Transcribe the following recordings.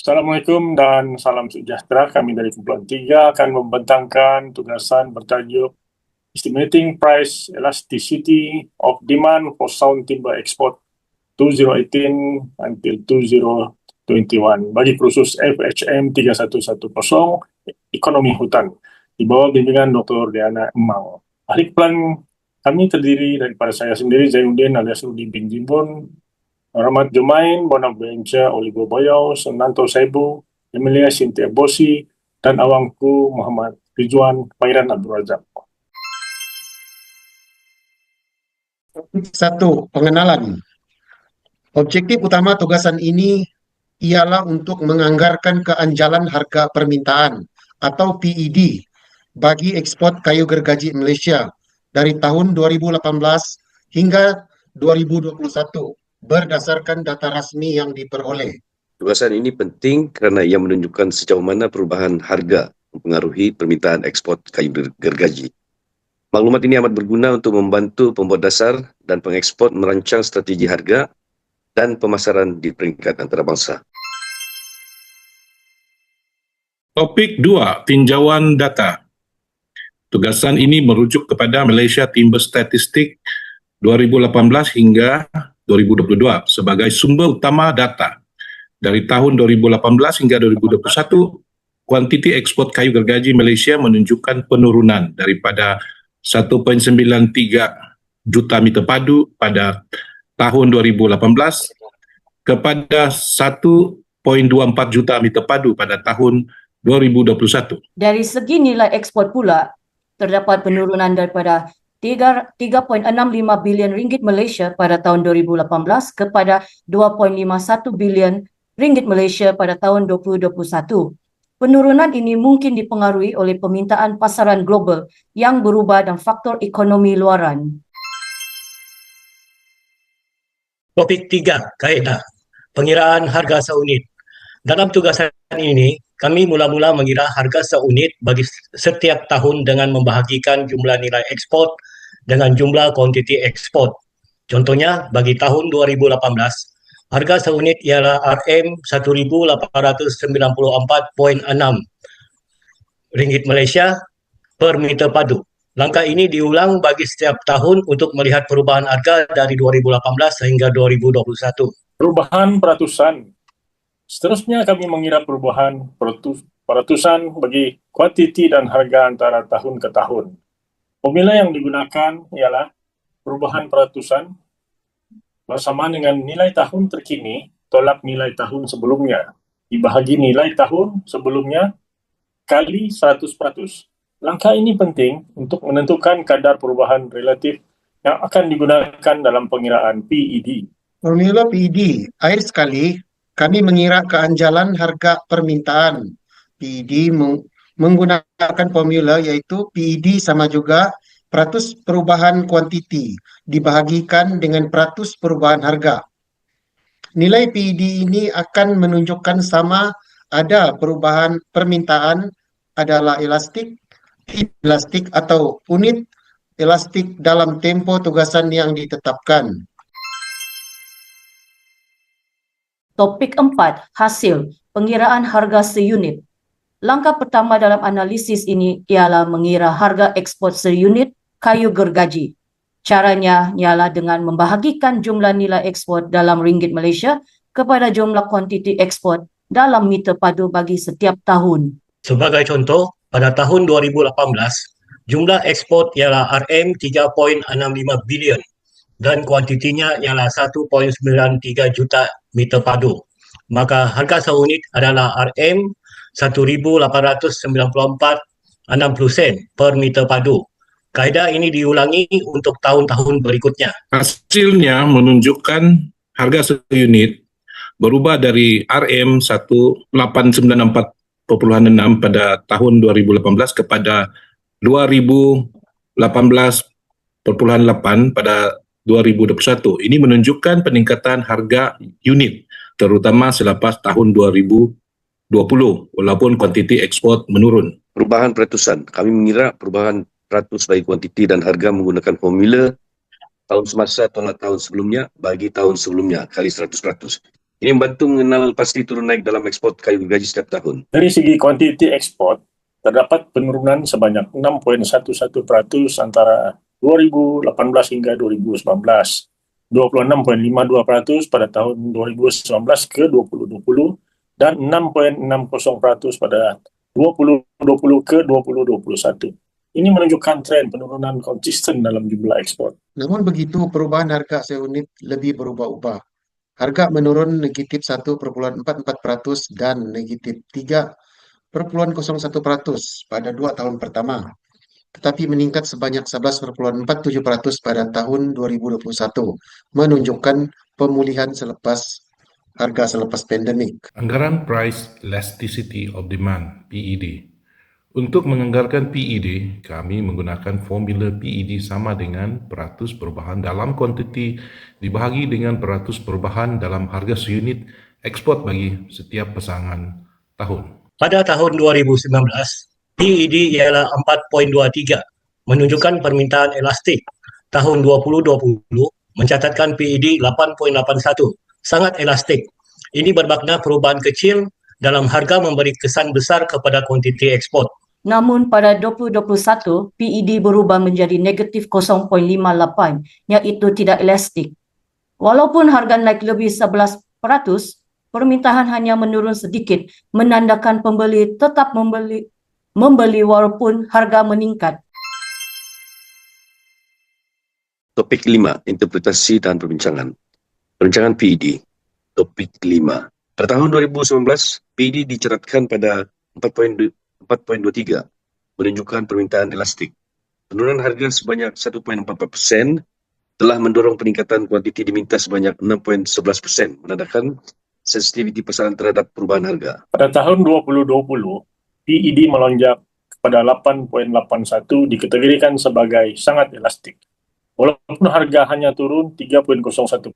Assalamualaikum dan salam sejahtera. Kami dari Kumpulan 3 akan membentangkan tugasan bertajuk Estimating Price Elasticity of Demand for Sound Timber Export 2018 until 2021 bagi kursus FHM 3110 Ekonomi Hutan di bawah bimbingan Dr. Diana Emang. Ahli kepala kami terdiri daripada saya sendiri, Zainuddin alias Rudi bin Jimbun, Rahmat Jumain, Bonaventure Oliver Boyau, Senanto Saibu, Emilia Cynthia Bosi, dan awangku Muhammad Rizwan Pairan Abdul Razak. 1. Pengenalan. Objektif utama tugasan ini ialah untuk menganggarkan keanjalan harga permintaan atau PED bagi ekspor kayu gergaji Malaysia dari tahun 2018 hingga 2021 berdasarkan data rasmi yang diperoleh. Tugasan ini penting kerana ia menunjukkan sejauh mana perubahan harga mempengaruhi permintaan ekspor kayu gergaji. Maklumat ini amat berguna untuk membantu pembuat dasar dan pengekspor merancang strategi harga dan pemasaran di peringkat antarabangsa. Topik 2, tinjauan data. Tugasan ini merujuk kepada Malaysia Timber Statistik 2018 hingga 2022 sebagai sumber utama data. Dari tahun 2018 hingga 2021, kuantiti ekspor kayu gergaji Malaysia menunjukkan penurunan daripada 1.93 juta meter padu pada tahun 2018 kepada 1.24 juta meter padu pada tahun 2021. Dari segi nilai ekspor pula, terdapat penurunan daripada 3.65 bilion ringgit Malaysia pada tahun 2018 kepada 2.51 bilion ringgit Malaysia pada tahun 2021. Penurunan ini mungkin dipengaruhi oleh permintaan pasaran global yang berubah dan faktor ekonomi luaran. Topik 3, kaedah. Pengiraan harga seunit. Dalam tugasan ini, kami mula-mula mengira harga seunit bagi setiap tahun dengan membahagikan jumlah nilai ekspor dengan jumlah kuantiti ekspor. Contohnya, bagi tahun 2018, harga seunit ialah RM1,894.6 ringgit Malaysia per meter padu. Langkah ini diulang bagi setiap tahun untuk melihat perubahan harga dari 2018 hingga 2021. Perubahan peratusan. Seterusnya kami mengira perubahan peratusan bagi kuantiti dan harga antara tahun ke tahun. Formula yang digunakan ialah perubahan peratusan bersamaan dengan nilai tahun terkini tolak nilai tahun sebelumnya dibahagi nilai tahun sebelumnya kali 100%. Langkah ini penting untuk menentukan kadar perubahan relatif yang akan digunakan dalam pengiraan PED. Formula PED. Akhir sekali, kami mengira keanjalan harga permintaan. PED menggunakan formula iaitu PED sama juga peratus perubahan kuantiti dibahagikan dengan peratus perubahan harga. Nilai PED ini akan menunjukkan sama ada perubahan permintaan adalah elastik, inelastik atau unit elastik dalam tempoh tugasan yang ditetapkan. Topik 4, hasil pengiraan harga seunit. Langkah pertama dalam analisis ini ialah mengira harga ekspor seunit kayu gergaji. Caranya ialah dengan membahagikan jumlah nilai ekspor dalam ringgit Malaysia kepada jumlah kuantiti ekspor dalam meter padu bagi setiap tahun. Sebagai contoh, pada tahun 2018, jumlah ekspor ialah RM3.65 bilion dan kuantitinya ialah 1.93 juta meter padu. Maka harga seunit adalah RM1,894.60 sen per meter padu. Kaedah ini diulangi untuk tahun-tahun berikutnya. Hasilnya menunjukkan harga seunit berubah dari RM1,894.6 pada tahun 2018 kepada 2,018.8 pada 2021. Ini menunjukkan peningkatan harga unit, terutama selepas tahun 2020, walaupun kuantiti ekspor menurun. Perubahan peratusan. Kami mengira perubahan peratus bagi kuantiti dan harga menggunakan formula tahun semasa tolak tahun sebelumnya bagi tahun sebelumnya kali 100%. Ini membantu mengenal pasti turun naik dalam ekspor kayu gergaji setiap tahun. Dari segi kuantiti ekspor, terdapat penurunan sebanyak 6,11% antara 2018 hingga 2019, 26,52% pada tahun 2019 ke 2020, dan 6,60% pada 2020 ke 2021. Ini menunjukkan tren penurunan konsisten dalam jumlah ekspor. Namun begitu, perubahan harga seunit lebih berubah-ubah. Harga menurun negatif 1,44% dan negatif 3,01% pada 2 tahun pertama, tetapi meningkat sebanyak 11,47% pada tahun 2021, menunjukkan pemulihan harga selepas pandemik. Anggaran Price Elasticity of Demand (PED). Untuk menganggarkan PED, kami menggunakan formula PED sama dengan peratus perubahan dalam kuantiti dibahagi dengan peratus perubahan dalam harga seunit ekspor bagi setiap pasangan tahun. Pada tahun 2019, PED ialah 4.23, menunjukkan permintaan elastik. Tahun 2020 mencatatkan PED 8.81, sangat elastik. Ini bermakna perubahan kecil dalam harga memberi kesan besar kepada kuantiti ekspor. Namun pada 2021, PED berubah menjadi negatif 0.58, iaitu tidak elastik. Walaupun harga naik lebih 11%, permintaan hanya menurun sedikit, menandakan pembeli tetap membeli walaupun harga meningkat. Topik 5, interpretasi dan perbincangan. Perbincangan PED. Topik 5. Pada tahun 2019, PED diceratkan pada 4.23, menunjukkan permintaan elastik. Penurunan harga sebanyak 1,44% telah mendorong peningkatan kuantiti diminta sebanyak 6,11%, menandakan sensitiviti pasaran terhadap perubahan harga. Pada tahun 2020, PED melonjak kepada 8.81 dikategorikan sebagai sangat elastik. Walaupun harga hanya turun 3,01%,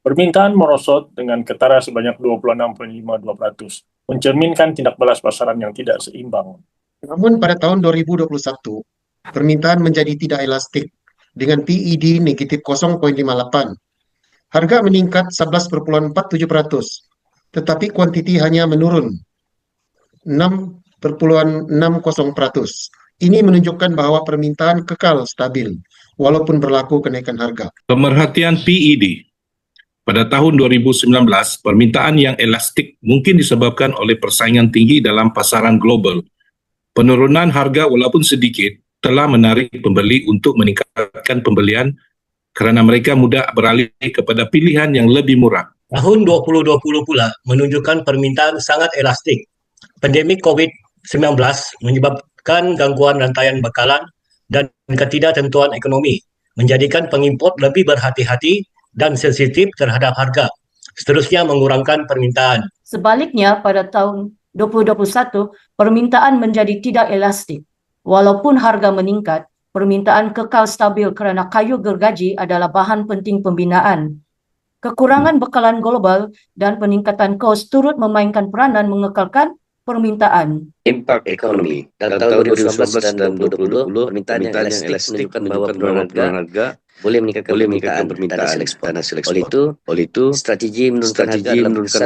permintaan merosot dengan ketara sebanyak 26,52%, mencerminkan tindak balas pasaran yang tidak seimbang. Namun pada tahun 2021, permintaan menjadi tidak elastik dengan PED negatif 0,58. Harga meningkat 11,47%, tetapi kuantiti hanya menurun 6,60%. Ini menunjukkan bahwa permintaan kekal stabil, walaupun berlaku kenaikan harga. Pemerhatian PED. Pada tahun 2019, permintaan yang elastik mungkin disebabkan oleh persaingan tinggi dalam pasaran global. Penurunan harga walaupun sedikit telah menarik pembeli untuk meningkatkan pembelian kerana mereka mudah beralih kepada pilihan yang lebih murah. Tahun 2020 pula menunjukkan permintaan sangat elastik. Pandemik COVID-19 menyebabkan gangguan rantaian bekalan dan ketidaktentuan ekonomi, menjadikan pengimport lebih berhati-hati dan sensitif terhadap harga, seterusnya mengurangkan permintaan. Sebaliknya, pada tahun 2021, permintaan menjadi tidak elastik. Walaupun harga meningkat, permintaan kekal stabil kerana kayu gergaji adalah bahan penting pembinaan. Kekurangan bekalan global dan peningkatan kos turut memainkan peranan mengekalkan permintaan. Impact ekonomi. Dalam tahun 2019 dan 2020, permintaan yang elastik menunjukkan bahwa penurunan harga boleh meningkatkan permintaan dan hasil ekspor. Oleh itu, strategi menurunkan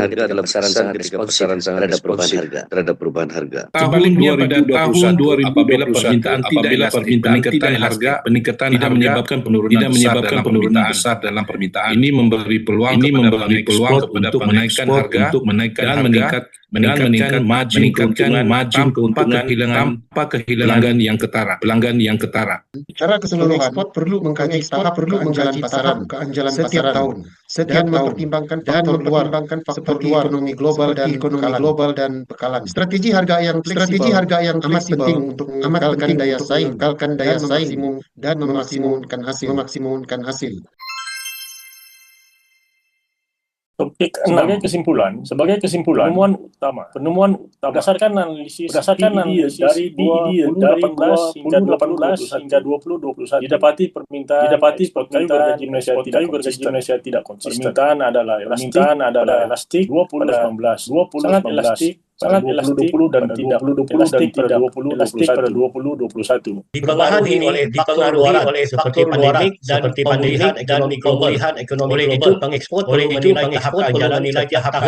harga dalam pasaran sangat responsif terhadap perubahan harga. Sebaliknya pada tahun 2021, apabila permintaan tidak elastik, peningkatan tidak menyebabkan penurunan besar dalam permintaan. Ini memberi peluang untuk menaikkan harga dan meningkatkan margin keuntungan tanpa kehilangan yang ketara. Secara keseluruhan, ekspor perlu mengkaji tahap keanjalan setiap tahun, dan mempertimbangkan faktor luar seperti ekonomi global dan bekalan. Strategi harga yang amat penting untuk mengekalkan daya saing dan memaksimumkan hasil. Topik 6. Sebagai kesimpulan, penemuan utama berdasarkan analisis dari PED 2018 hingga 2021 didapati permintaan ekspor kayu gergaji Malaysia tidak konsisten. Permintaan adalah elastik 2019, sangat elastik sangat elastik dan tidak elastik pada 2021. Dipengaruhi oleh faktor luaran seperti pandemik dan pemulihan ekonomi global. Oleh itu, pengekspor perlu menilai tahap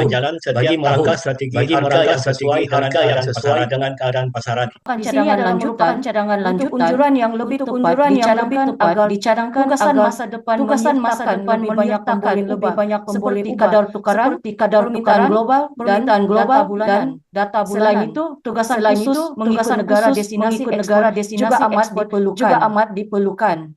jalan bagi merangka strategi harga yang sesuai dengan keadaan pasaran. Cadangan lanjutan unjuran yang lebih tepat dicadangkan agar tugasan masa depan menyertakan lebih banyak pembeli kadar tukaran permintaan global dan data bulanan. Selain itu, tugasan khusus mengikut negara destinasi juga amat diperlukan.